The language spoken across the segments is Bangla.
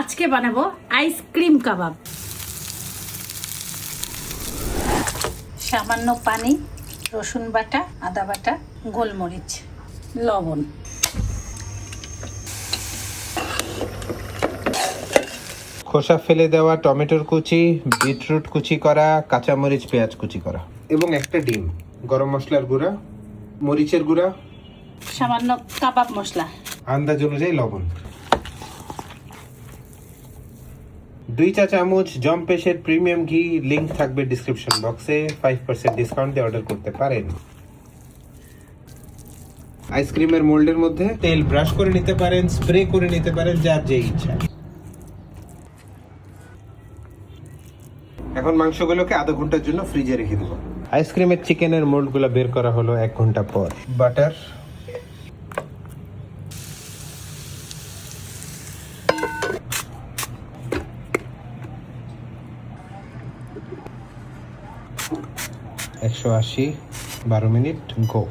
আজকে বানাবো আইসক্রিম কাবাব। সামান্য পানি, রসুন বাটা, আদা বাটা, গোলমরিচ, লবণ। খোসা ফেলে দেওয়া টমেটোর কুচি, বিটরুট কুচি করা, কাঁচামরিচ, পেঁয়াজ কুচি করা এবং একটা ডিম, গরম মশলার গুঁড়া, মরিচের গুঁড়া, সামান্য কাবাব মশলা, আন্দাজ অনুযায়ী লবণ, 2 চা চামচ জম্পেশের প্রিমিয়াম ঘি। লিংক থাকবে ডিসক্রিপশন বক্সে। 5% ডিসকাউন্ট দিয়ে অর্ডার করতে পারেন। আইসক্রিমের মোল্ডের মধ্যে তেল ব্রাশ করে নিতে পারেন, স্প্রে করে নিতে পারেন, যার যে ইচ্ছা। এখন মাংসগুলোকে আধা ঘন্টার জন্য ফ্রিজে রেখে দেবো। আইসক্রিমের চিকেনের মোল্ডগুলো বের করা হলো 1 ঘন্টা পর। বাটার, $180, 12 মিনিট, গো।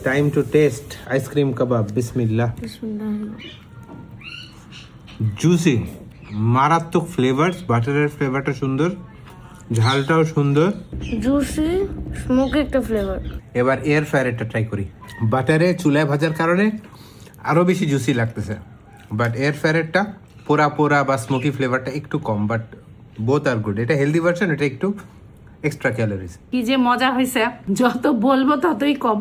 টাইম টু টেস্ট আইসক্রিম কাবাব। বিসমিল্লাহ। জুসি, মারাত্মক ফ্লেভারস। বাটারের ফ্লেভারটা সুন্দর, ঝালটাও সুন্দর, জুসি স্মোকি একটা ফ্লেভার। এবার এয়ার ফ্রায়ারটা ট্রাই করি। বাটারে চুলায় ভাজার কারণে আরও বেশি জুসি লাগতেছে, বাট এয়ার ফ্রায়ারটা পোড়া পোড়া বা স্মোকি ফ্লেভারটা একটু কম, বাট বোথ আর গুড। এটা হেলদি ভার্সন, এটা একটু এক্সট্রা ক্যালোরিজ। কি যে মজা হয়েছে, যত বলবো ততই কম।